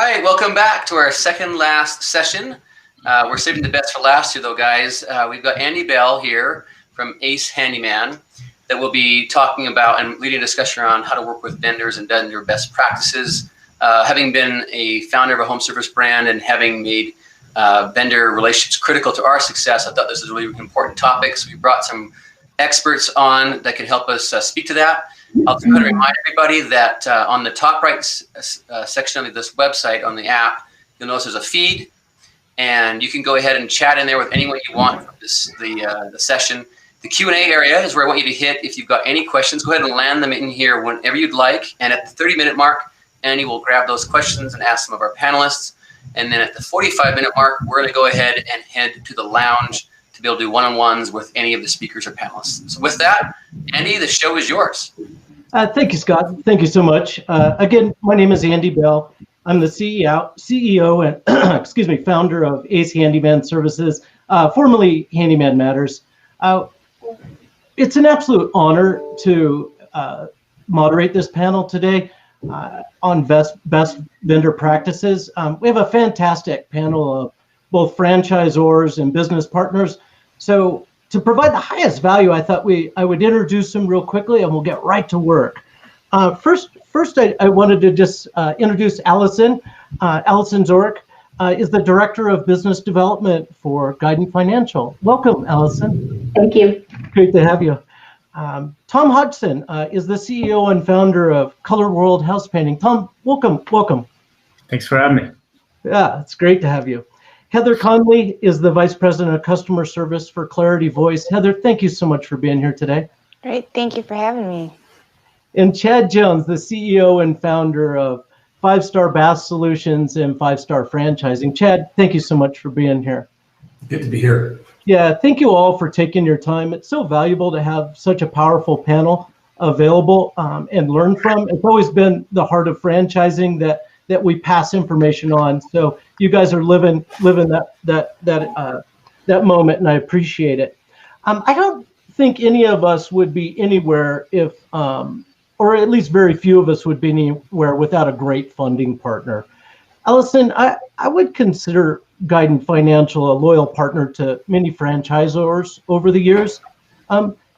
right, welcome back to our second last session. We're saving the best for last here, though, guys. We've got Andy Bell here from Ace Handyman that will be talking about and leading a discussion around how to work with vendors and vendor best practices. Having been a founder of a home service brand and having made vendor relationships critical to our success, I thought this was a really important topic. So we brought some experts on that can help us speak to that. I'll just want to remind everybody that on the top right section of this website on the app, you'll notice there's a feed, and you can go ahead and chat in there with anyone you want for the session. The Q&A area is where I want you to hit. If you've got any questions, go ahead and land them in here whenever you'd like. And at the 30-minute mark, Andy will grab those questions and ask some of our panelists. And then at the 45-minute mark, we're going to go ahead and head to the lounge to be able to do one-on-ones with any of the speakers or panelists. So with that, Andy, the show is yours. Thank you, Scott. Thank you so much. Again, my name is Andy Bell. I'm the CEO and founder of Ace Handyman Services, formerly Handyman Matters. It's an absolute honor to moderate this panel today on best vendor practices. We have a fantastic panel of both franchisors and business partners. So to provide the highest value, I thought I would introduce them real quickly, and we'll get right to work. First, I wanted to just introduce Allison. Allison Zork is the Director of Business Development for Gaiden Financial. Welcome, Allison. Thank you. Great to have you. Tom Hodgson is the CEO and founder of Color World Housepainting. Tom, welcome. Thanks for having me. Yeah, it's great to have you. Heather Conley is the Vice President of Customer Service for Clarity Voice. Heather, thank you so much for being here today. Great, thank you for having me. And Chad Jones, the CEO and founder of 5-Star Bath Solutions and 5-Star Franchising. Chad, thank you so much for being here. Good to be here. Yeah, thank you all for taking your time. It's so valuable to have such a powerful panel available and learn from. It's always been the heart of franchising that we pass information on. So you guys are living that moment, and I appreciate it. I don't think any of us would be anywhere if, or at least very few of us would be anywhere without a great funding partner. Allison, I would consider Gaiden Financial a loyal partner to many franchisors over the years.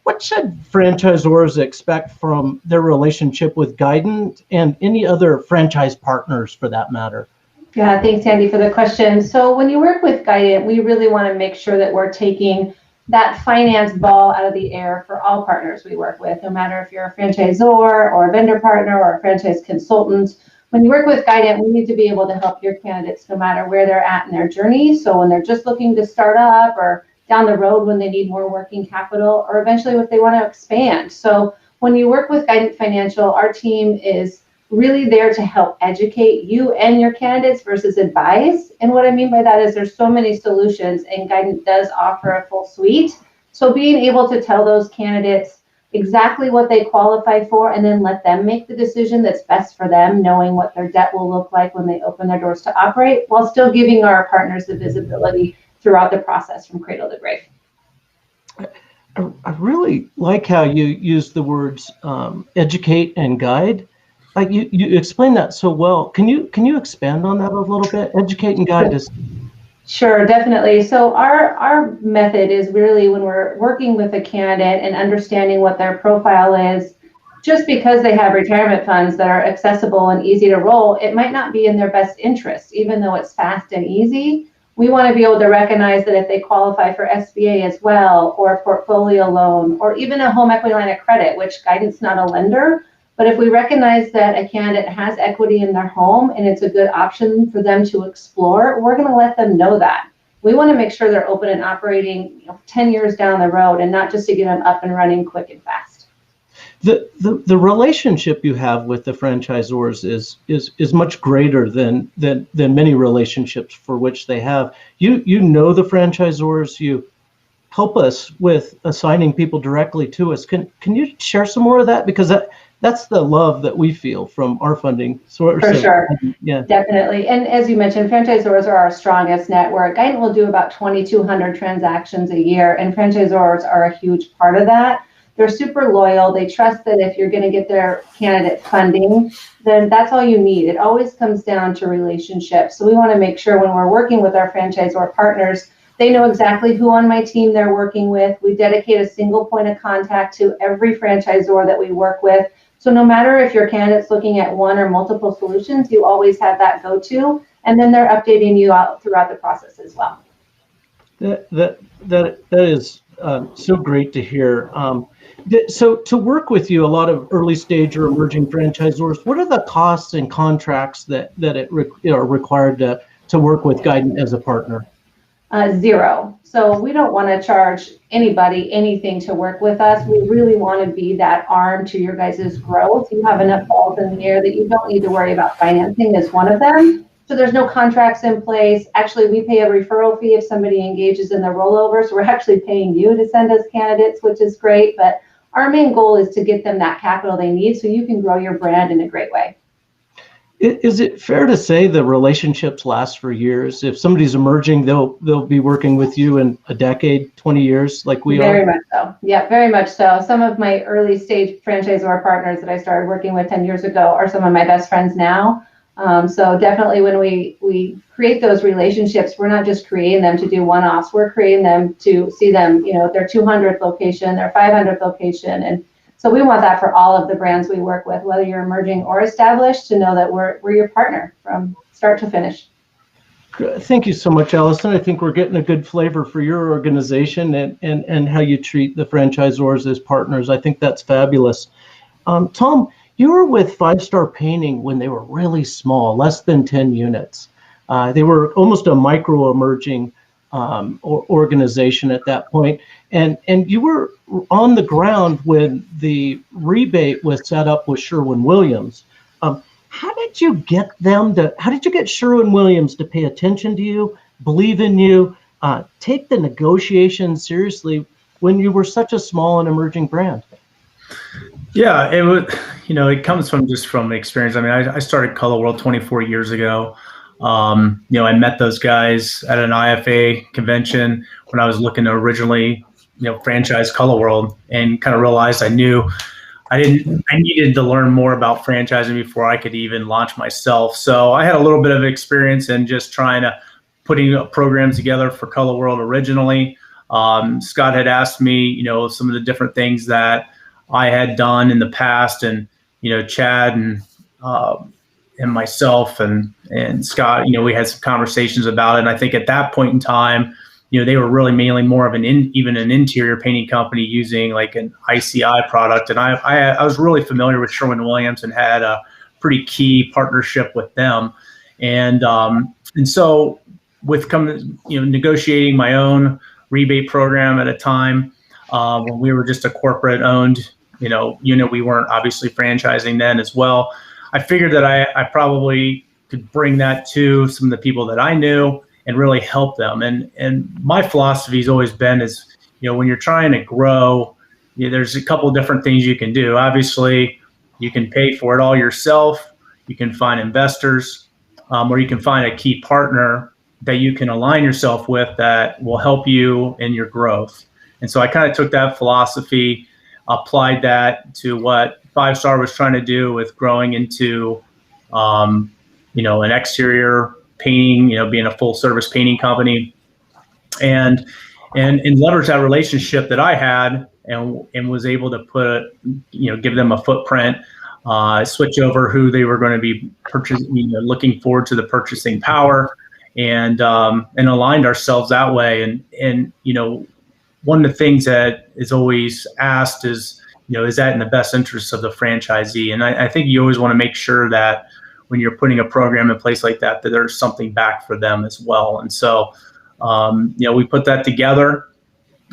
What should franchisors expect from their relationship with Guidant and any other franchise partners for that matter? Yeah, thanks, Andy, for the question. So when you work with Guidant, we really want to make sure that we're taking that finance ball out of the air for all partners we work with, no matter if you're a franchisor or a vendor partner or a franchise consultant. When you work with Guidant, we need to be able to help your candidates no matter where they're at in their journey. So when they're just looking to start up, or down the road when they need more working capital, or eventually if they want to expand. So when you work with Guidant Financial, our team is really there to help educate you and your candidates versus advise. And what I mean by that is there's so many solutions, and Guidant does offer a full suite. So being able to tell those candidates exactly what they qualify for and then let them make the decision that's best for them, knowing what their debt will look like when they open their doors to operate, while still giving our partners the visibility throughout the process from cradle to grave. I really like how you use the words educate and guide. Like you explain that so well. Can you expand on that a little bit? Educate and guide is. Sure, definitely. So our method is really when we're working with a candidate and understanding what their profile is. Just because they have retirement funds that are accessible and easy to roll, it might not be in their best interest, even though it's fast and easy. We want to be able to recognize that if they qualify for SBA as well, or a portfolio loan, or even a home equity line of credit, which Guidant's not a lender, but if we recognize that a candidate has equity in their home and it's a good option for them to explore, we're going to let them know that. We want to make sure they're open and operating 10 years down the road, and not just to get them up and running quick and fast. The relationship you have with the franchisors is much greater than many relationships for which they have. You know the franchisors. You help us with assigning people directly to us. Can you share some more of that, because that's the love that we feel from our funding source. For sure, yeah, definitely. And as you mentioned, franchisors are our strongest network. Guidant will do about 2,200 transactions a year, and franchisors are a huge part of that. they're super loyal. They trust that if you're going to get their candidate funding, then that's all you need. It always comes down to relationships. So we want to make sure when we're working with our franchisor partners, they know exactly who on my team they're working with. We dedicate a single point of contact to every franchisor that we work with. So no matter if your candidate's looking at one or multiple solutions, you always have that go-to, and then they're updating you out throughout the process as well. That is so great to hear. So to work with you, a lot of early stage or emerging franchisors, what are the costs and contracts that are required to work with Guidant as a partner? Zero. So we don't want to charge anybody anything to work with us. We really want to be that arm to your guys' growth. You have enough balls in the air that you don't need to worry about financing as one of them. So there's no contracts in place. Actually, we pay a referral fee if somebody engages in the rollover. So we're actually paying you to send us candidates, which is great. But our main goal is to get them that capital they need so you can grow your brand in a great way. Is it fair to say the relationships last for years? If somebody's emerging, they'll be working with you in a decade, 20 years, like we are? Very much so. Yeah, very much so. Some of my early stage franchisor partners that I started working with 10 years ago are some of my best friends now. So definitely when we create those relationships, we're not just creating them to do one-offs. We're creating them to see them, their 200th location, their 500th location. And so we want that for all of the brands we work with, whether you're emerging or established, to know that we're your partner from start to finish. Thank you so much, Allison. I think we're getting a good flavor for your organization and how you treat the franchisors as partners. I think that's fabulous. Tom, you were with 5 Star Painting when they were really small, less than 10 units. They were almost a micro emerging organization at that point. And you were on the ground when the rebate was set up with Sherwin-Williams. How did you get Sherwin-Williams to pay attention to you, believe in you, take the negotiations seriously when you were such a small and emerging brand? Yeah, it was, it comes from experience. I mean, I started Color World 24 years ago. I met those guys at an IFA convention when I was looking to originally, franchise Color World, and kind of realized I needed to learn more about franchising before I could even launch myself. So I had a little bit of experience in just putting a program together for Color World originally. Scott had asked me, some of the different things that I had done in the past, and Chad and myself and Scott, we had some conversations about it. And I think at that point in time, they were really mainly more of even an interior painting company using like an ICI product. And I was really familiar with Sherwin-Williams and had a pretty key partnership with them. And so with negotiating my own rebate program at a time when we were just a corporate owned unit, we weren't obviously franchising then as well. I figured that I probably could bring that to some of the people that I knew and really help them. And my philosophy has always been is, when you're trying to grow, there's a couple of different things you can do. Obviously, you can pay for it all yourself. You can find investors, or you can find a key partner that you can align yourself with that will help you in your growth. And so I kind of took that philosophy, applied that to what 5 Star was trying to do with growing into, an exterior painting, being a full service painting company, and leverage that relationship that I had and was able to give them a footprint, switch over who they were going to be purchasing, looking forward to the purchasing power, and aligned ourselves that way. And one of the things that is always asked is, is that in the best interest of the franchisee? And I think you always want to make sure that when you're putting a program in place like that, that there's something back for them as well. And so, we put that together.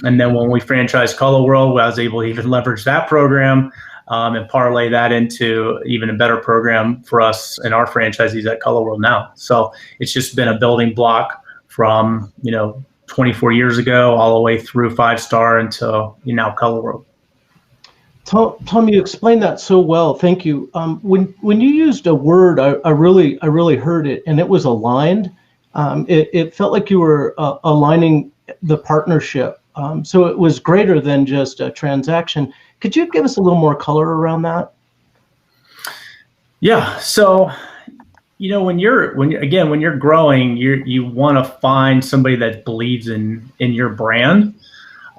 And then when we franchised Color World, I was able to even leverage that program and parlay that into even a better program for us and our franchisees at Color World now. So it's just been a building block from, 24 years ago all the way through 5 Star until now Color World. Tom, you explained that so well. Thank you. When you used a word, I really heard it, and it was aligned. It felt like you were aligning the partnership. So it was greater than just a transaction. Could you give us a little more color around that? Yeah. So, when you're growing, you want to find somebody that believes in your brand,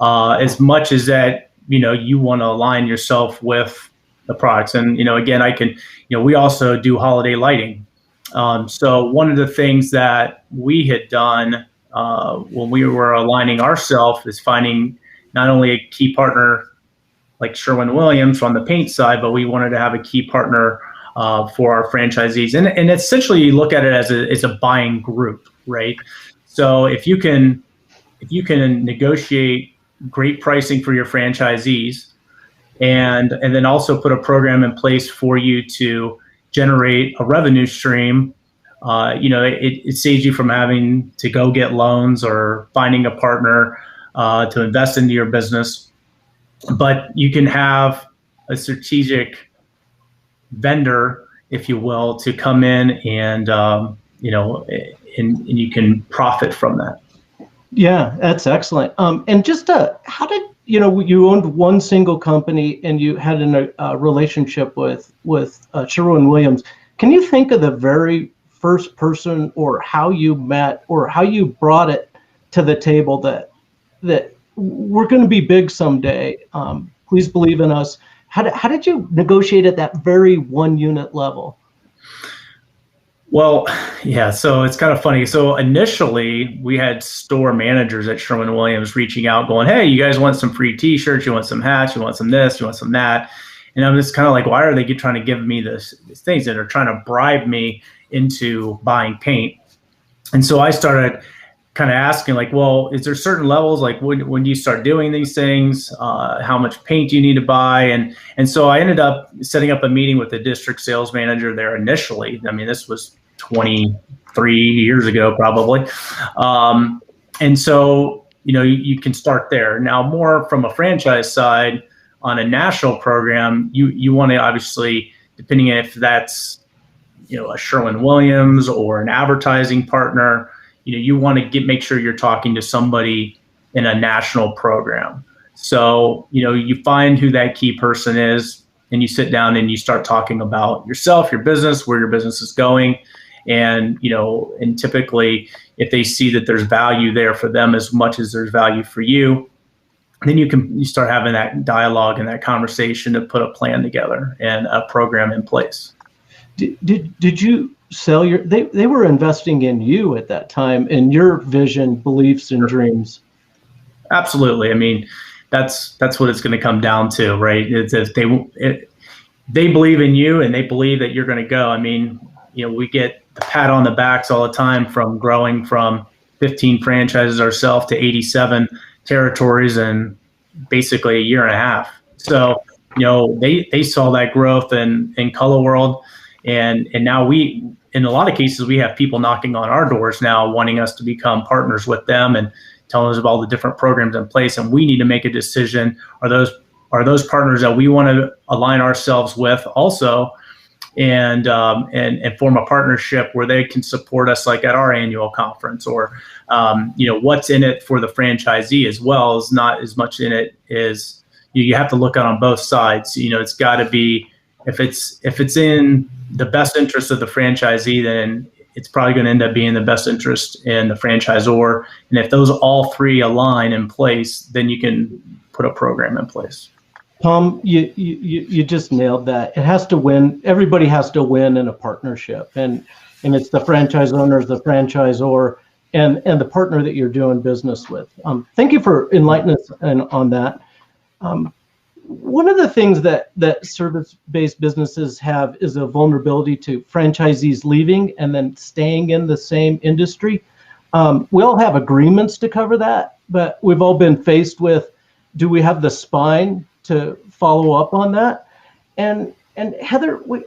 as much as that, you want to align yourself with the products. And, again, we also do holiday lighting. So one of the things that we had done when we were aligning ourselves is finding not only a key partner like Sherwin-Williams on the paint side, but we wanted to have a key partner for our franchisees. And essentially you look at it as a buying group, right? So if you can negotiate great pricing for your franchisees and then also put a program in place for you to generate a revenue stream, it saves you from having to go get loans or finding a partner to invest into your business. But you can have a strategic vendor, if you will, to come in and you can profit from that. Yeah, that's excellent. And just how did you owned one single company and you had a relationship with Sherwin-Williams? Can you think of the very first person or how you met or how you brought it to the table that we're going to be big someday? Please believe in us. How did you negotiate at that very one unit level? Well, yeah, so it's kind of funny. So initially we had store managers at Sherwin-Williams reaching out going, hey, you guys want some free t-shirts? You want some hats? You want some this? You want some that? And I'm just kind of like, why are they trying to give me these things that are trying to bribe me into buying paint? And so I started kind of asking like, well, is there certain levels? Like when do you start doing these things? How much paint do you need to buy? And so I ended up setting up a meeting with the district sales manager there initially. I mean, this was 23 years ago, probably. And so, you can start there. Now, more from a franchise side on a national program, you want to obviously, depending on if that's, a Sherwin-Williams or an advertising partner, you want to make sure you're talking to somebody in a national program. So, you find who that key person is and you sit down and you start talking about yourself, your business, where your business is going. And, and typically if they see that there's value there for them as much as there's value for you, then you start having that dialogue and that conversation to put a plan together and a program in place. Did you sell they were investing in you at that time and your vision, beliefs, and dreams? Absolutely. I mean, that's what it's going to come down to, right? It's if they believe in you and they believe that you're going to go. I mean, we get the pat on the backs all the time from growing from 15 franchises ourselves to 87 territories in basically a year and a half. So, they saw that growth in Color World. And now in a lot of cases, we have people knocking on our doors now wanting us to become partners with them and telling us about all the different programs in place. And we need to make a decision. Are those partners that we want to align ourselves with also and form a partnership where they can support us like at our annual conference or, what's in it for the franchisee as well is not as much in it as you have to look at on both sides. It's got to be, if it's in the best interest of the franchisee, then it's probably going to end up being the best interest in the franchisor. And if those all three align in place, then you can put a program in place. Tom, you just nailed that. It has to win. Everybody has to win in a partnership, and it's the franchise owners, the franchisor, and the partner that you're doing business with. Thank you for enlightening us on that. One of the things that service-based businesses have is a vulnerability to franchisees leaving and then staying in the same industry. We all have agreements to cover that, but we've all been faced with, do we have the spine to follow up on that? And Heather, when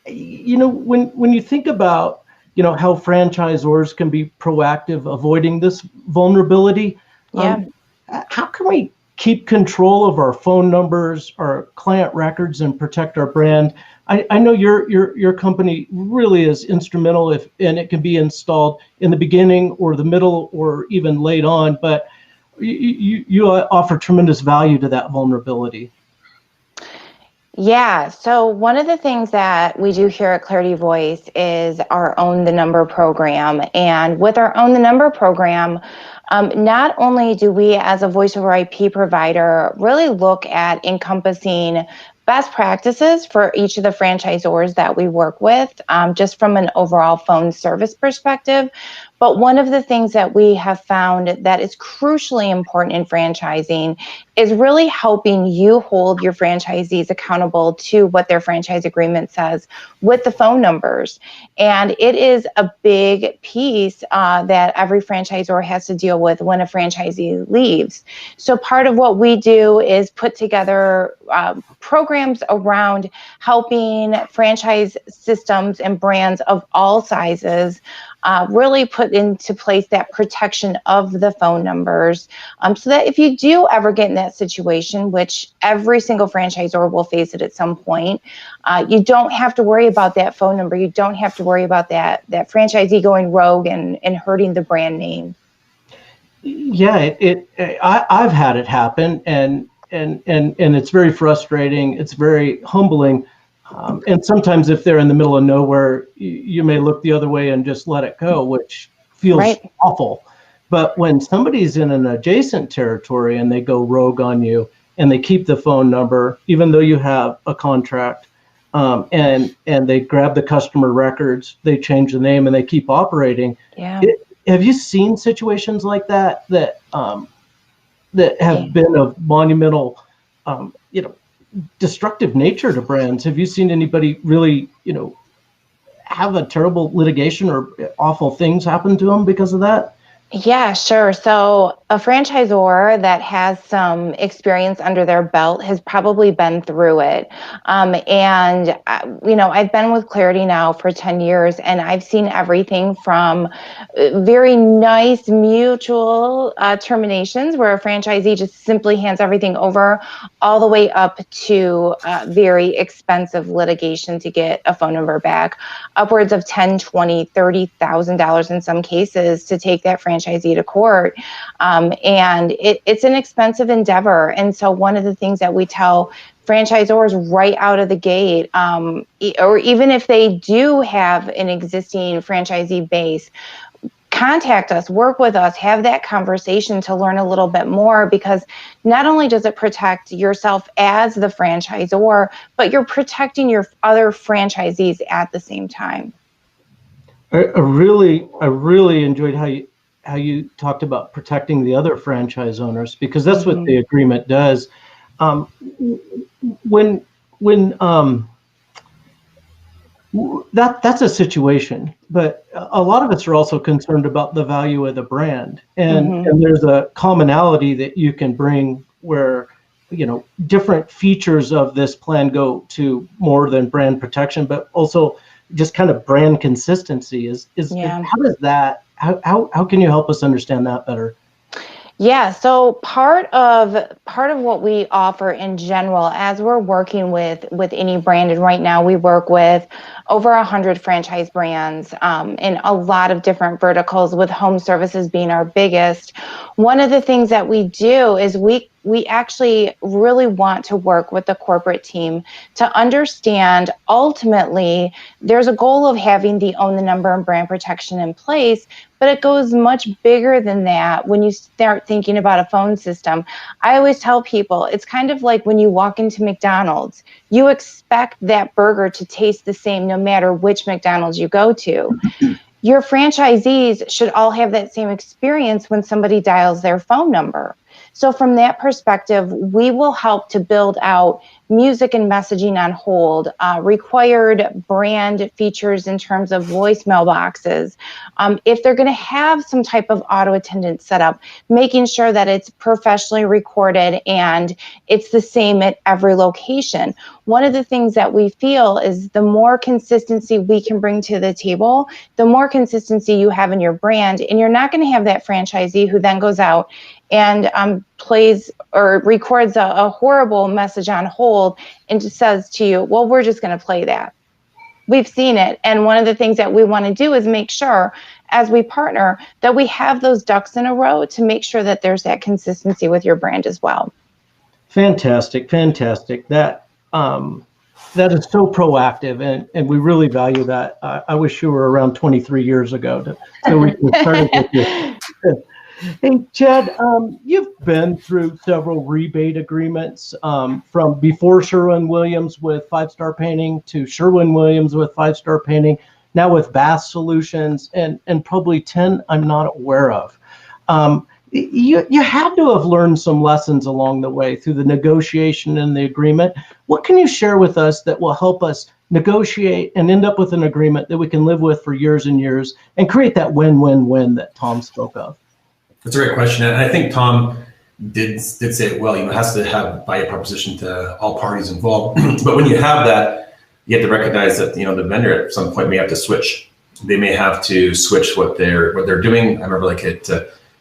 you think about how franchisors can be proactive avoiding this vulnerability, how can we keep control of our phone numbers, our client records, and protect our brand? I know your company really is instrumental and it can be installed in the beginning or the middle or even late on, but you offer tremendous value to that vulnerability. Yeah, so one of the things that we do here at Clarity Voice is our Own the Number program. And with our Own the Number program, not only do we as a voice over IP provider really look at encompassing best practices for each of the franchisors that we work with, just from an overall phone service perspective. But one of the things that we have found that is crucially important in franchising is really helping you hold your franchisees accountable to what their franchise agreement says with the phone numbers. And it is a big piece that every franchisor has to deal with when a franchisee leaves. So part of what we do is put together programs around helping franchise systems and brands of all sizes really put into place that protection of the phone numbers, so that if you do ever get in that situation, which every single franchisor will face it at some point, you don't have to worry about that phone number. You don't have to worry about that franchisee going rogue and hurting the brand name. Yeah, I've had it happen, and it's very frustrating. It's very humbling. And sometimes if they're in the middle of nowhere, you may look the other way and just let it go, which feels awful. But when somebody's in an adjacent territory and they go rogue on you and they keep the phone number, even though you have a contract, and they grab the customer records, they change the name, and they keep operating. Yeah. Have you seen situations like that have been of monumental, destructive nature to brands? Have you seen anybody really, have a terrible litigation or awful things happen to them because of that? Yeah, sure. So a franchisor that has some experience under their belt has probably been through it. I've been with Clarity now for 10 years, and I've seen everything from very nice mutual terminations where a franchisee just simply hands everything over, all the way up to very expensive litigation to get a phone number back, upwards of $10,000, $20,000, $30,000 in some cases to take that franchisee to court. And it's an expensive endeavor. And so one of the things that we tell franchisors right out of the gate, or even if they do have an existing franchisee base, contact us, work with us, have that conversation to learn a little bit more, because not only does it protect yourself as the franchisor, but you're protecting your other franchisees at the same time. I really enjoyed how you talked about protecting the other franchise owners, because that's what the agreement does. That's a situation, but a lot of us are also concerned about the value of the brand, and there's a commonality that you can bring where different features of this plan go to more than brand protection, but also just kind of brand consistency. How does that? How can you help us understand that better? Yeah, so part of what we offer in general, as we're working with any brand, and right now we work with over 100 franchise brands in a lot of different verticals, with home services being our biggest. One of the things that we do is we actually really want to work with the corporate team to understand, ultimately, there's a goal of having the Own the Number and brand protection in place, but it goes much bigger than that when you start thinking about a phone system. I always tell people, it's kind of like when you walk into McDonald's, you expect that burger to taste the same no matter which McDonald's you go to. Your franchisees should all have that same experience when somebody dials their phone number. So from that perspective, we will help to build out music and messaging on hold, required brand features in terms of voicemail boxes. If they're going to have some type of auto attendant set up, making sure that it's professionally recorded and it's the same at every location. One of the things that we feel is the more consistency we can bring to the table, the more consistency you have in your brand, and you're not going to have that franchisee who then goes out and plays or records a horrible message on hold and just says to you, well, we're just going to play that. We've seen it. And one of the things that we want to do is make sure, as we partner, that we have those ducks in a row to make sure that there's that consistency with your brand as well. Fantastic. That That is so proactive, and we really value that. I wish you were around 23 years ago so we can start with you. Hey, Chad, you've been through several rebate agreements from before Sherwin-Williams with 5-Star Painting to Sherwin-Williams with 5-Star Painting, now with Bath Solutions, and probably 10 I'm not aware of. You had to have learned some lessons along the way through the negotiation and the agreement. What can you share with us that will help us negotiate and end up with an agreement that we can live with for years and years and create that win-win-win that Tom spoke of? That's a great question. And I think Tom did say it well. It has to have value proposition to all parties involved. But when you have that, you have to recognize that, the vendor at some point may have to switch. They may have to switch what they're doing. I remember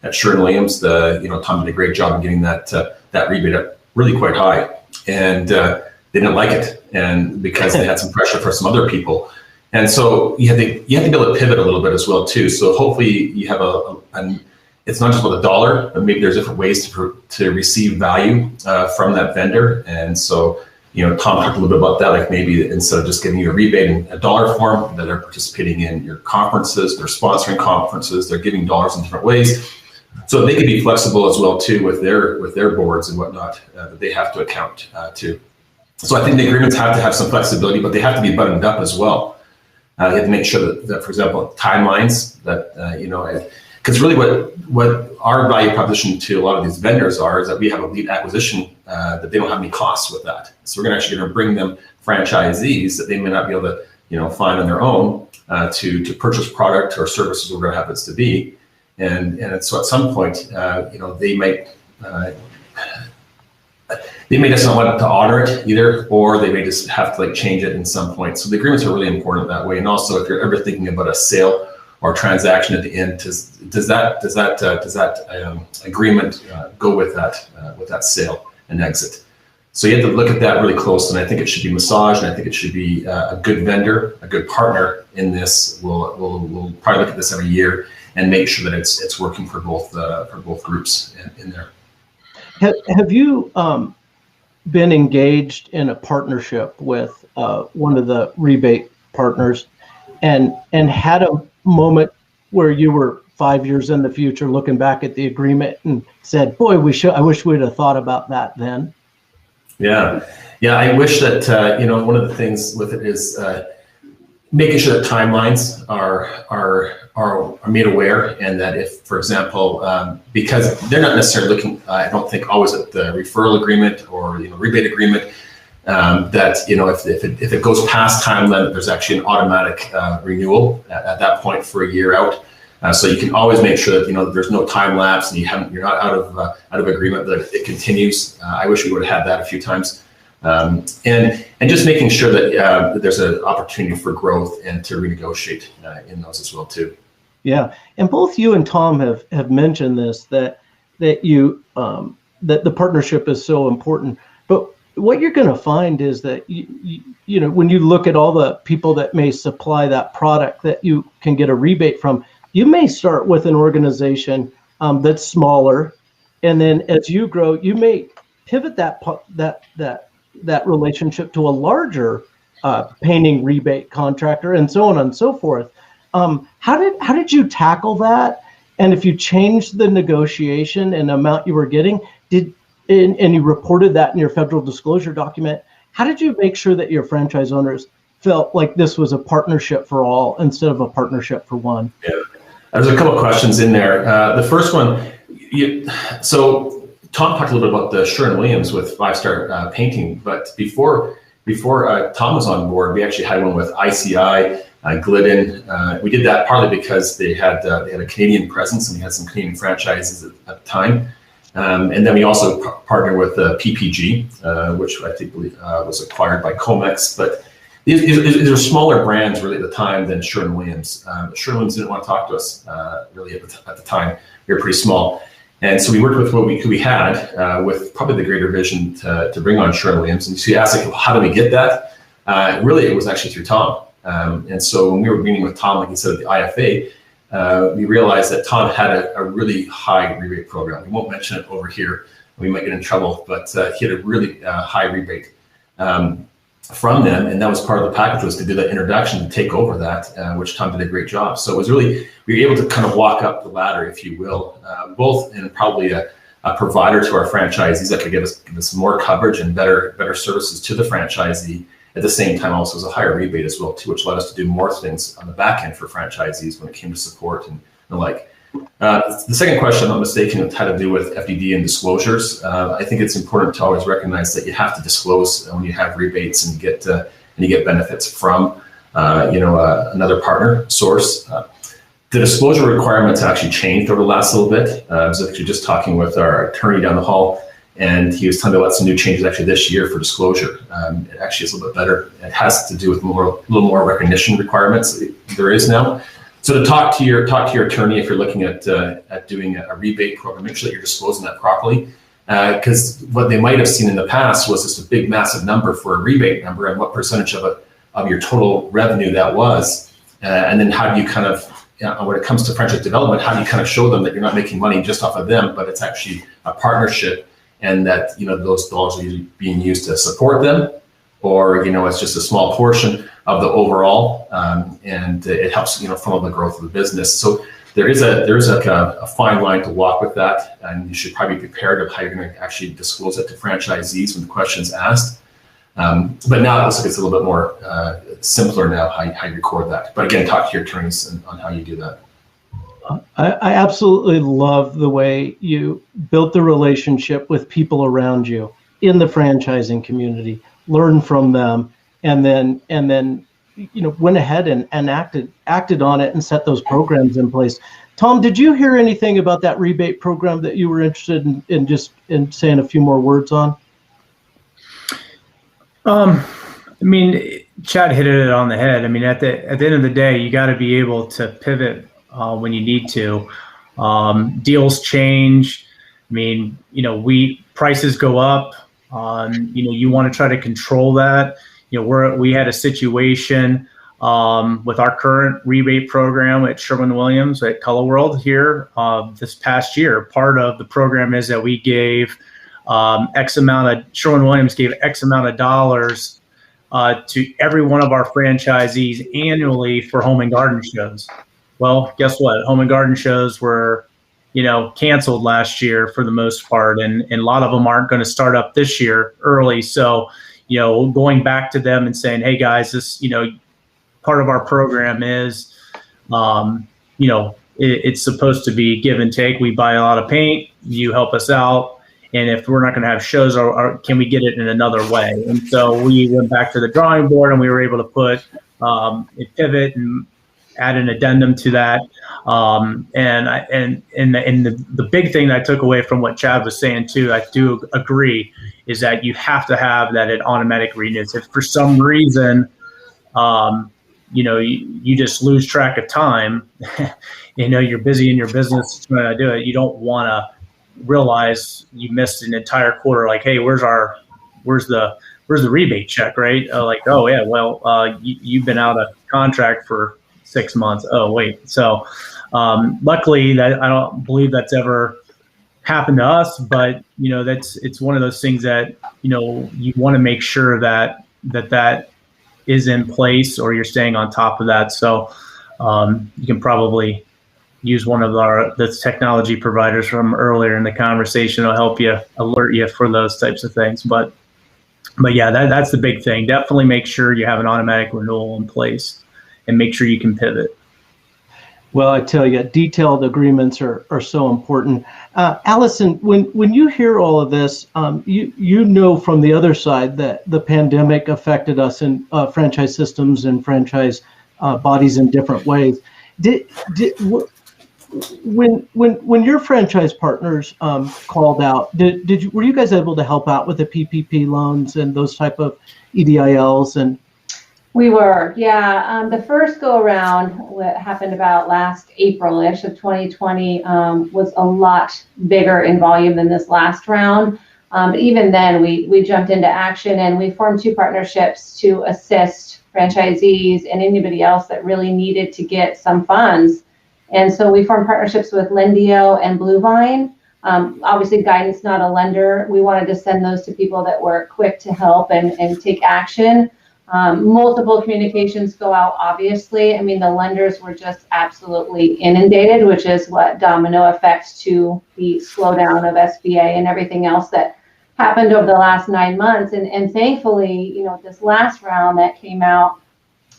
at Sherwin-Williams, Tom did a great job of getting that rebate up really quite high, and they didn't like it, and because they had some pressure for some other people, and so you have to be able to pivot a little bit as well too. So hopefully you have it's not just about the dollar, but maybe there's different ways to receive value from that vendor, and so Tom talked a little bit about that, like maybe instead of just giving you a rebate in a dollar form, that they're participating in your conferences, they're sponsoring conferences, they're giving dollars in different ways. So they can be flexible as well too with their boards and whatnot that they have to account to. So I think the agreements have to have some flexibility, but they have to be buttoned up as well. You have to make sure that for example, timelines that because really what our value proposition to a lot of these vendors is that we have a lead acquisition that they don't have any costs with that. So we're actually going to bring them franchisees that they may not be able to find on their own to purchase product or services or whatever it happens to be. And so at some point, they may just not want to honor it either, or they may just have to change it in some point. So the agreements are really important that way. And also, if you're ever thinking about a sale or transaction at the end, does that agreement go with that sale and exit? So you have to look at that really close, and I think it should be massaged, and I think it should be a good vendor, a good partner in this. We'll probably look at this every year and make sure that it's working for both groups in there. Have you been engaged in a partnership with one of the rebate partners, and had a moment where you were 5 years in the future looking back at the agreement and said, "Boy, I wish we'd have thought about that then"? Yeah. I wish that one of the things with it is making sure that timelines are made aware, and that if, for example, because they're not necessarily looking, I don't think always at the referral agreement or rebate agreement, that if it goes past time, then there's actually an automatic renewal at that point for a year out. So you can always make sure that there's no time lapse and you're not out of agreement, that it continues. I wish we would have had that a few times. And just making sure that there's an opportunity for growth and to renegotiate in those as well too. Yeah, and both you and Tom have mentioned this, that the partnership is so important. But what you're going to find is that when you look at all the people that may supply that product that you can get a rebate from, you may start with an organization that's smaller, and then as you grow, you may pivot that relationship to a larger painting rebate contractor, and so on and so forth. How did you tackle that? And if you changed the negotiation and amount you were getting, and you reported that in your federal disclosure document, how did you make sure that your franchise owners felt like this was a partnership for all instead of a partnership for one? Yeah, there's a couple of questions in there. The first one, so Tom talked a little bit about the Sherwin-Williams with 5-Star Painting, but before Tom was on board, we actually had one with ICI, Guidant. We did that partly because they had a Canadian presence and we had some Canadian franchises at the time. And then we also partnered with PPG, which I think was acquired by Comex. But these are smaller brands really at the time than Sherwin-Williams. Sherwin-Williams didn't want to talk to us really at the time. We were pretty small. And so we worked with what we had with probably the greater vision to bring on Sherwin-Williams. And so you asked, how do we get that? Really, it was actually through Tom. And so when we were meeting with Tom, like he said, at the IFA, we realized that Tom had a really high rebate program. We won't mention it over here. We might get in trouble, but he had a really high rebate. from them, and that was part of the package, was to do that introduction, to take over that, which Tom did a great job. So it was really, we were able to kind of walk up the ladder, if you will, both in probably a provider to our franchisees that could give us more coverage and better services to the franchisee. At the same time, also was a higher rebate as well too, which led us to do more things on the back end for franchisees when it came to support and the like. The second question, if I'm not mistaken, had to do with FDD and disclosures. I think it's important to always recognize that you have to disclose when you have rebates and you get benefits from another partner source. The disclosure requirements actually changed over the last little bit. I was actually just talking with our attorney down the hall, and he was telling me about some new changes actually this year for disclosure. It actually is a little bit better. It has to do with a little more recognition requirements there is now. So to talk to your attorney if you're looking at doing a rebate program, make sure that you're disclosing that properly. Because what they might have seen in the past was just a big, massive number for a rebate number and what percentage of your total revenue that was. And then how do you kind of, when it comes to franchise development, how do you kind of show them that you're not making money just off of them, but it's actually a partnership, and that those dollars are being used to support them, or it's just a small portion of the overall, and it helps funnel the growth of the business. So there is a fine line to walk with that, and you should probably be prepared of how you're going to actually disclose it to franchisees when the question is asked. But now it looks like it's a little bit more simpler now how you record that. But again, talk to your attorneys on how you do that. I absolutely love the way you built the relationship with people around you in the franchising community, learn from them, and then went ahead and acted on it and set those programs in place. Tom, did you hear anything about that rebate program that you were interested in saying a few more words on? Chad hit it on the head. At the end of the day, you got to be able to pivot when you need to. Deals change. Prices go up. You want to try to control that. We had a situation with our current rebate program at Sherwin-Williams at Color World here this past year. Part of the program is that we gave Sherwin-Williams gave X amount of dollars to every one of our franchisees annually for home and garden shows. Well, guess what? Home and garden shows were, canceled last year for the most part, and a lot of them aren't going to start up this year early. So, going back to them and saying, hey guys, this, part of our program is, it's supposed to be give and take. We buy a lot of paint, you help us out. And if we're not going to have shows, or can we get it in another way? And so we went back to the drawing board, and we were able to put a pivot and add an addendum to that. The big thing that I took away from what Chad was saying too, I do agree, is that you have to have that it automatic renews. If for some reason, you just lose track of time, you're busy in your business trying to do it. You don't want to realize you missed an entire quarter. Like, hey, where's the rebate check, right? Oh yeah, well, you've been out of contract for 6 months. Oh wait. So luckily that I don't believe that's ever happened to us, but it's one of those things that you want to make sure that is in place, or you're staying on top of that. So you can probably use one of the technology providers from earlier in the conversation. It'll help you, alert you for those types of things. But yeah, that's the big thing. Definitely make sure you have an automatic renewal in place, and make sure you can pivot. Well, I tell you, detailed agreements are so important. Allison, when you hear all of this, you know from the other side that the pandemic affected us in franchise systems and franchise bodies in different ways. When your franchise partners called out, were you guys able to help out with the PPP loans and those type of EDILs? And we were, yeah. The first go around, what happened about last April-ish of 2020, was a lot bigger in volume than this last round. But even then, we jumped into action, and we formed 2 partnerships to assist franchisees and anybody else that really needed to get some funds. And so we formed partnerships with Lendio and Bluevine. Obviously, Guidant's not a lender. We wanted to send those to people that were quick to help and take action. Multiple communications go out, obviously. I mean, the lenders were just absolutely inundated, which is what domino effects to the slowdown of SBA and everything else that happened over the last 9 months. And thankfully, this last round that came out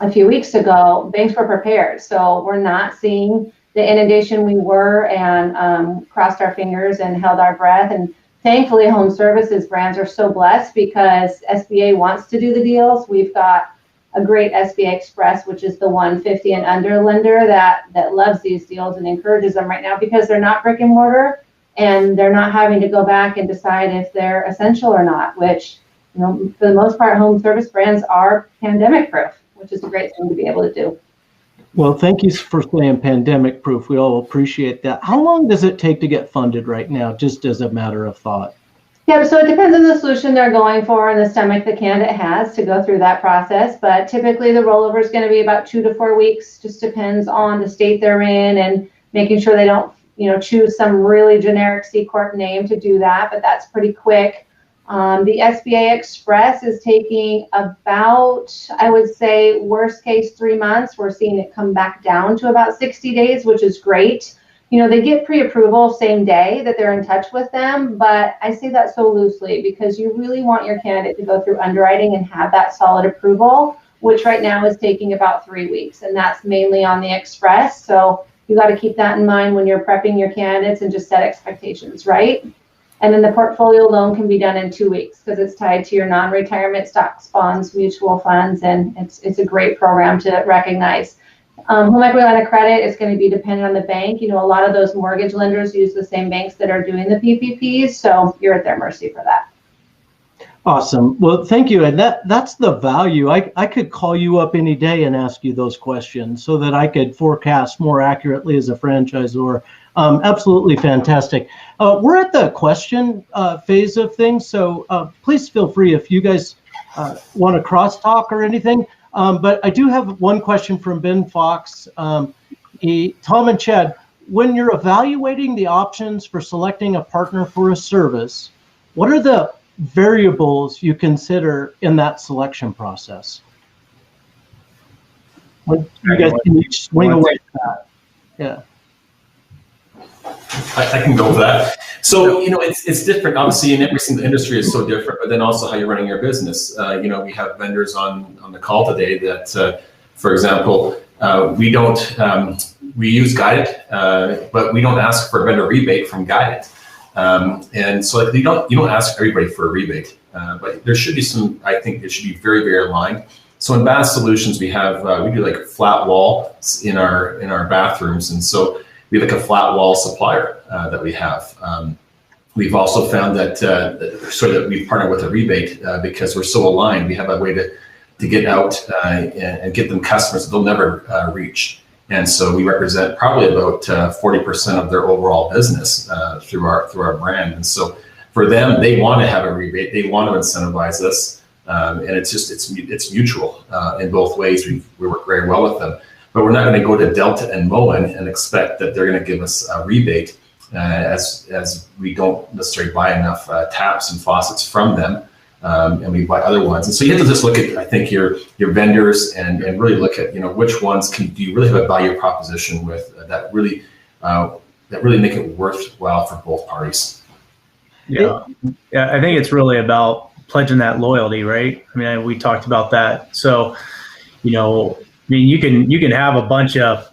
a few weeks ago, banks were prepared. So we're not seeing the inundation we were, and crossed our fingers and held our breath. And thankfully, home services brands are so blessed because SBA wants to do the deals. We've got a great SBA Express, which is the 150 and under lender that loves these deals and encourages them right now because they're not brick and mortar and they're not having to go back and decide if they're essential or not, which, for the most part, home service brands are pandemic proof, which is a great thing to be able to do. Well, thank you for saying pandemic proof. We all appreciate that. How long does it take to get funded right now, just as a matter of thought? Yeah, so it depends on the solution they're going for and the stomach the candidate has to go through that process. But typically the rollover is going to be about 2 to 4 weeks. Just depends on the state they're in and making sure they don't, choose some really generic C Corp name to do that. But that's pretty quick. The SBA Express is taking about, I would say, worst case 3 months. We're seeing it come back down to about 60 days, which is great. They get pre-approval same day that they're in touch with them, but I say that so loosely because you really want your candidate to go through underwriting and have that solid approval, which right now is taking about 3 weeks, and that's mainly on the Express. So you got to keep that in mind when you're prepping your candidates and just set expectations, right? And then the portfolio loan can be done in 2 weeks because it's tied to your non-retirement stocks, bonds, mutual funds, and it's a great program to recognize. Home equity line of credit is going to be dependent on the bank. A lot of those mortgage lenders use the same banks that are doing the PPPs, so you're at their mercy for that. Awesome. Well, thank you. And that's the value. I could call you up any day and ask you those questions so that I could forecast more accurately as a franchisor. Absolutely fantastic. We're at the question phase of things, so please feel free if you guys want to crosstalk or anything. But I do have one question from Ben Fox. Tom and Chad, when you're evaluating the options for selecting a partner for a service, what are the variables you consider in that selection process? You guys can each swing away from that. Yeah. I can go for that. So, it's different. Obviously, in every single industry is so different, but then also how you're running your business. We have vendors on the call today that, for example, we use Gaiden, but we don't ask for a vendor rebate from Guidant. And so you don't ask everybody for a rebate, but there should be some, I think it should be very, very aligned. So in Bath Solutions, we do like flat wall in our bathrooms. And so we have like a flat wall supplier that we have. We've also found that that we've partnered with a rebate because we're so aligned. We have a way to get out and get them customers that they'll never reach. And so we represent probably about 40% of their overall business through our brand. And so for them, they want to have a rebate. They want to incentivize us, and it's mutual in both ways. We work very well with them, but we're not going to go to Delta and Moen and expect that they're going to give us a rebate, as we don't necessarily buy enough taps and faucets from them. And we buy other ones. And so you have to just look at, I think, your vendors and really look at, which ones do you really have a value proposition with that really make it worthwhile for both parties. Yeah, I think it's really about pledging that loyalty, right? I mean, we talked about that. So, you can have a bunch of,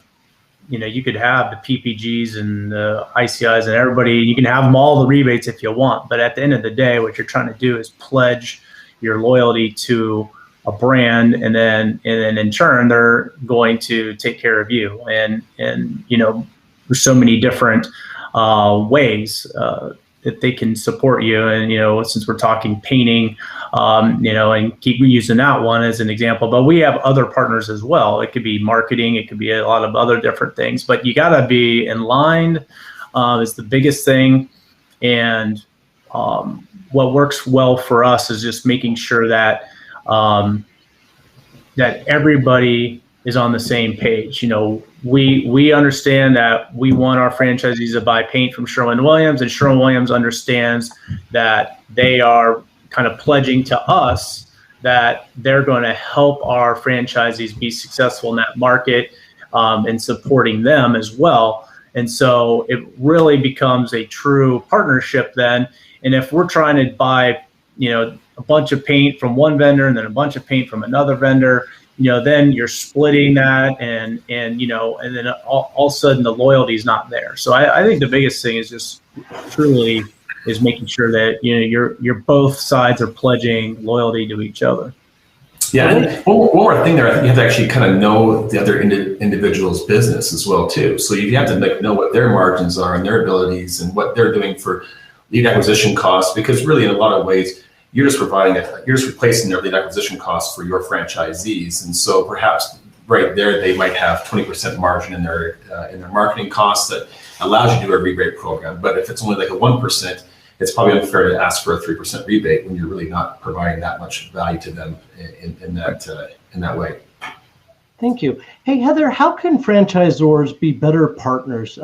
you could have the PPGs and the ICIs and everybody, you can have them all the rebates if you want, but at the end of the day, what you're trying to do is pledge your loyalty to a brand, and then in turn, they're going to take care of you. And there's so many different ways that they can support you. And, since we're talking painting, and keep using that one as an example, but we have other partners as well. It could be marketing, it could be a lot of other different things, but you got to be in line is the biggest thing. And what works well for us is just making sure that that everybody is on the same page. We understand that we want our franchisees to buy paint from Sherwin-Williams, and Sherwin-Williams understands that they are kind of pledging to us that they're going to help our franchisees be successful in that market, and supporting them as well. And so it really becomes a true partnership then. And if we're trying to buy, a bunch of paint from one vendor and then a bunch of paint from another vendor, then you're splitting that, and then all of a sudden the loyalty is not there. So I think the biggest thing is just truly is making sure that you're both sides are pledging loyalty to each other. Yeah, and one more thing there, I think you have to actually kind of know the other individual's business as well too. So you have to know what their margins are and their abilities and what they're doing for lead acquisition costs, because really in a lot of ways you're just replacing their lead acquisition costs for your franchisees. And so perhaps right there they might have 20% margin in their marketing costs that allows you to do a rebate program. But if it's only like a 1%, it's probably unfair to ask for a 3% rebate when you're really not providing that much value to them in that way. Thank you. Hey, Heather, how can franchisors be better partners?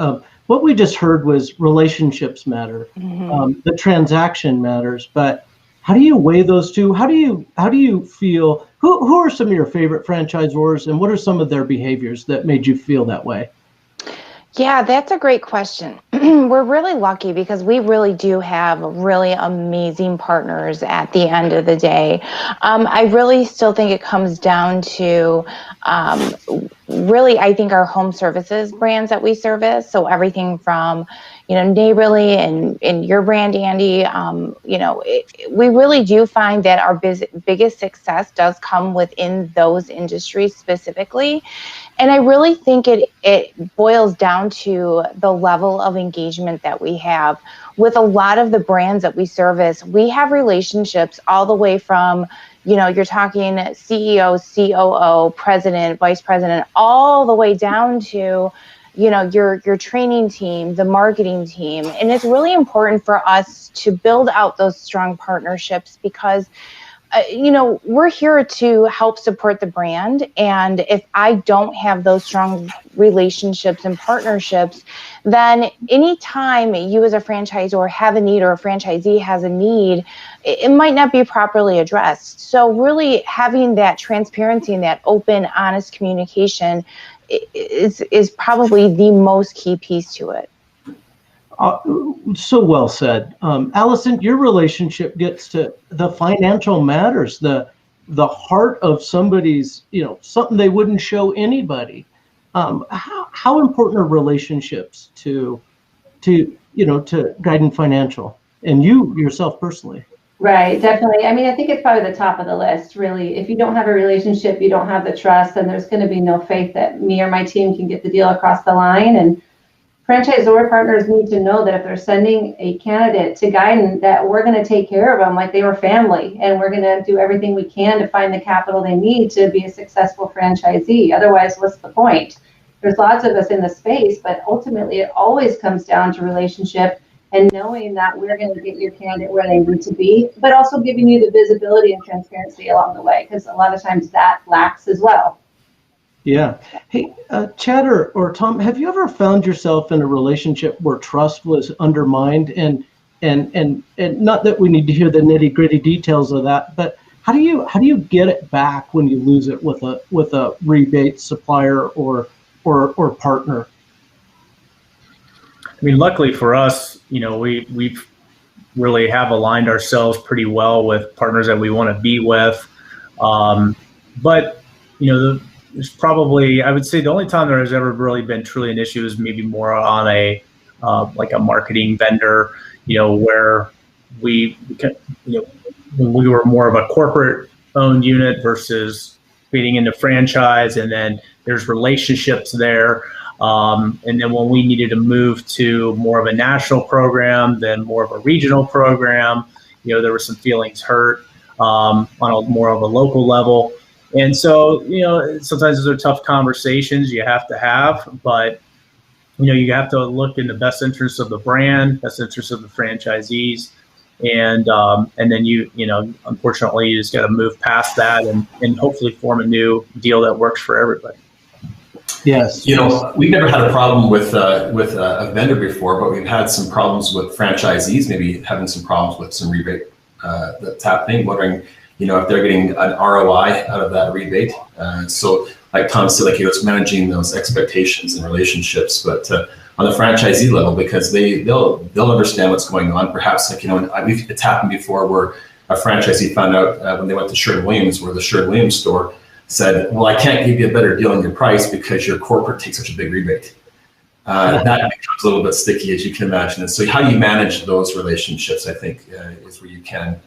What we just heard was relationships matter. Mm-hmm. The transaction matters, but how do you weigh those two? How do you feel? Who are some of your favorite franchisors, and what are some of their behaviors that made you feel that way? Yeah, that's a great question. We're really lucky because we really do have really amazing partners at the end of the day. I really still think it comes down to really, I think, our home services brands that we service. So everything from, Neighborly and your brand, Andy, we really do find that our biggest success does come within those industries specifically. And I really think it boils down to the level of engagement that we have with a lot of the brands that we service. We have relationships all the way from, you're talking CEO, COO, president, vice president, all the way down to, your training team, the marketing team. And it's really important for us to build out those strong partnerships because we're here to help support the brand. And if I don't have those strong relationships and partnerships, then anytime you as a franchisor have a need or a franchisee has a need, it might not be properly addressed. So really having that transparency and that open, honest communication is probably the most key piece to it. So well said. Allison, your relationship gets to the financial matters, the heart of somebody's, something they wouldn't show anybody. How important are relationships to Gaiden Financial and you yourself personally? Right, definitely. I mean, I think it's probably the top of the list, really. If you don't have a relationship, you don't have the trust, then there's going to be no faith that me or my team can get the deal across the line. And franchisor partners need to know that if they're sending a candidate to Gaiden, that we're going to take care of them like they were family, and we're going to do everything we can to find the capital they need to be a successful franchisee. Otherwise, what's the point? There's lots of us in the space, but ultimately it always comes down to relationship and knowing that we're going to get your candidate where they need to be, but also giving you the visibility and transparency along the way, because a lot of times that lacks as well. Yeah. Hey, Chad or Tom, have you ever found yourself in a relationship where trust was undermined? And not that we need to hear the nitty gritty details of that, but how do you get it back when you lose it with a rebate supplier or partner? I mean, luckily for us, we've really have aligned ourselves pretty well with partners that we want to be with. But there's probably, I would say the only time there has ever really been truly an issue is maybe more on a like a marketing vendor, where we were more of a corporate owned unit versus feeding into franchise, and then there's relationships there. And then when we needed to move to more of a national program than more of a regional program, there were some feelings hurt on a more of a local level. And so, sometimes those are tough conversations you have to have, but, you have to look in the best interest of the brand, best interest of the franchisees. And then unfortunately, you just got to move past that and hopefully form a new deal that works for everybody. Yes. You know, we've never had a problem with a vendor before, but we've had some problems with franchisees, maybe having some problems with some rebate that's happening, wondering, you know, if they're getting an ROI out of that rebate. So like Tom said, like he was managing those expectations and relationships, but on the franchisee level, because they'll understand what's going on. Perhaps, like, you know, it's happened before where a franchisee found out when they went to Sherwin-Williams, where the Sherwin-Williams store said, well, I can't give you a better deal on your price because your corporate takes such a big rebate. That becomes a little bit sticky, as you can imagine. And so how you manage those relationships, I think, is where you can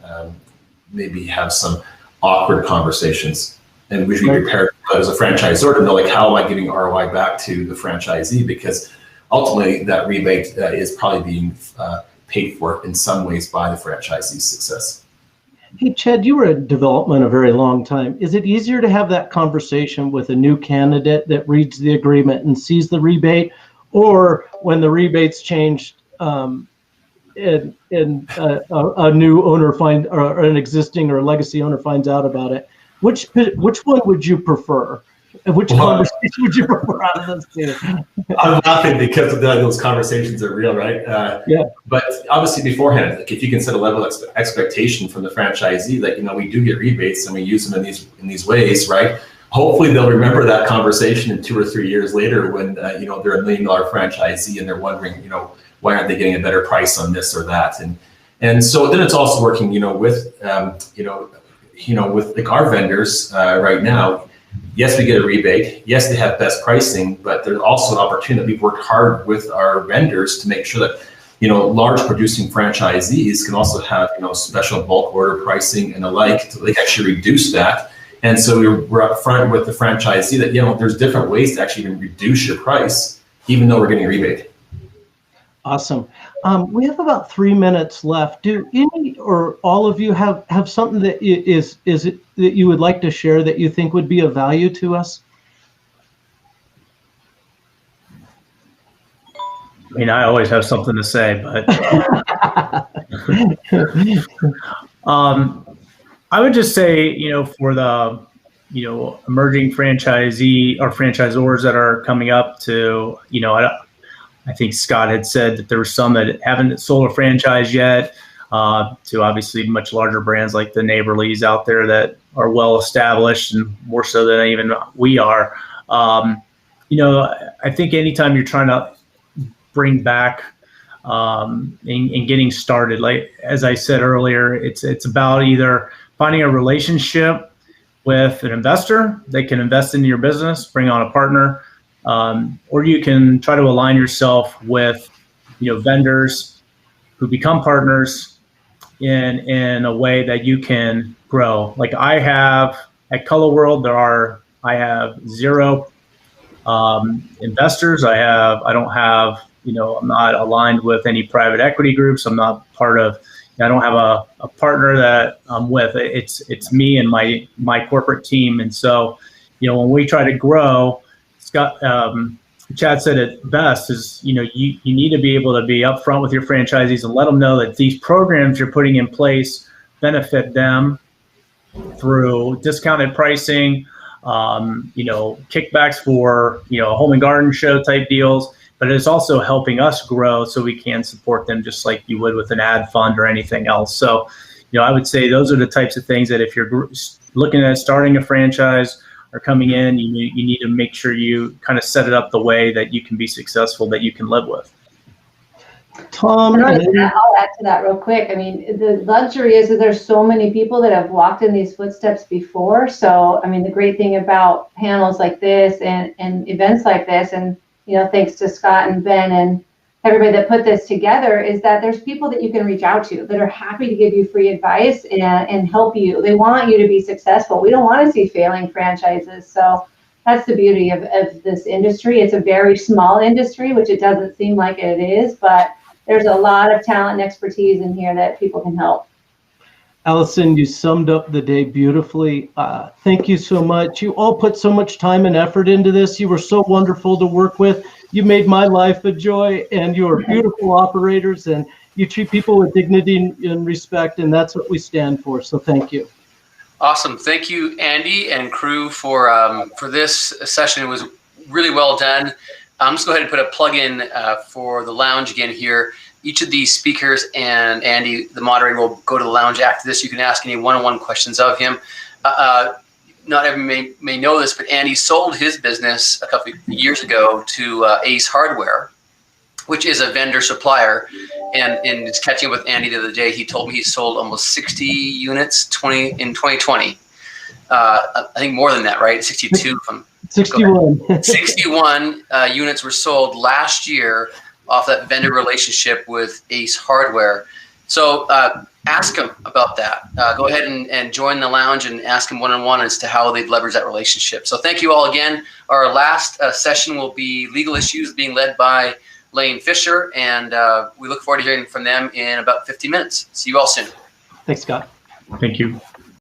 maybe have some awkward conversations. And we should be prepared as a franchisor to know, like, how am I giving ROI back to the franchisee? Because ultimately that rebate is probably being paid for in some ways by the franchisee's success. Hey, Chad, you were in development a very long time. Is it easier to have that conversation with a new candidate that reads the agreement and sees the rebate, or when the rebate's changed and a new owner or an existing or a legacy owner finds out about it? Which one would you prefer? Which conversation would you prefer out of those two? I'm laughing because those conversations are real, right? Yeah. But obviously beforehand, like, if you can set a level of expectation from the franchisee that, you know, we do get rebates and we use them in these ways, right? Hopefully they'll remember that conversation in 2 or 3 years later when you know, they're $1 million franchisee and they're wondering, you know, why aren't they getting a better price on this or that? And so then it's also working, you know, with with like our vendors right now. Yes, we get a rebate. Yes, they have best pricing, but there's also an opportunity. We've worked hard with our vendors to make sure that, you know, large producing franchisees can also have, you know, special bulk order pricing and the like to like actually reduce that. And so we're upfront with the franchisee that, you know, there's different ways to actually even reduce your price, even though we're getting a rebate. Awesome. We have about 3 minutes left. Do any or all of you have something that is it that you would like to share that you think would be of value to us? I mean, I always have something to say, but I would just say, you know, for the, you know, emerging franchisee or franchisors that are coming up to, you know, I think Scott had said that there were some that haven't sold a franchise yet, to obviously much larger brands like the Neighborlies out there that are well established and more so than even we are. You know, I think anytime you're trying to bring back and getting started, like as I said earlier, it's about either finding a relationship with an investor that can invest in your business, bring on a partner, or you can try to align yourself with, you know, vendors who become partners in a way that you can grow. Like I have at Color World, I have 0 investors. I don't have, you know, I'm not aligned with any private equity groups. I'm not part of, I don't have a partner that I'm with. It's me and my corporate team. And so, you know, when we try to grow, Scott, Chad said it best is, you know, you need to be able to be upfront with your franchisees and let them know that these programs you're putting in place benefit them through discounted pricing, you know, kickbacks for, you know, home and garden show type deals, but it's also helping us grow so we can support them just like you would with an ad fund or anything else. So, you know, I would say those are the types of things that if you're looking at starting a franchise or coming in, you need to make sure you kind of set it up the way that you can be successful, that you can live with. Tom, I'll add to that real quick. I mean, the luxury is that there's so many people that have walked in these footsteps before. So, I mean, the great thing about panels like this and events like this, and, you know, thanks to Scott and Ben and everybody that put this together, is that there's people that you can reach out to that are happy to give you free advice and help you. They want you to be successful. We don't want to see failing franchises. So that's the beauty of this industry. It's a very small industry, which it doesn't seem like it is, but there's a lot of talent and expertise in here that people can help. Allison, you summed up the day beautifully. Thank you so much. You all put so much time and effort into this. You were so wonderful to work with. You made my life a joy, and you are beautiful operators, and you treat people with dignity and respect, and that's what we stand for. So thank you. Awesome. Thank you, Andy and crew, for this session. It was really well done. I'm just go ahead and put a plug in for the lounge again here. Each of these speakers and Andy, the moderator, will go to the lounge after this. You can ask any one-on-one questions of him. Not everyone may know this, but Andy sold his business a couple of years ago to Ace Hardware, which is a vendor supplier. And just catching up with Andy the other day, he told me he sold almost 60 units in 2020. I think more than that, right? 62 from 61. 61 units were sold last year off that vendor relationship with Ace Hardware. So ask him about that. Go ahead and join the lounge and ask him one-on-one as to how they've leveraged that relationship. So thank you all again. Our last session will be legal issues, being led by Lane Fisher, and we look forward to hearing from them in about 50 minutes. See you all soon. Thanks, Scott. Thank you.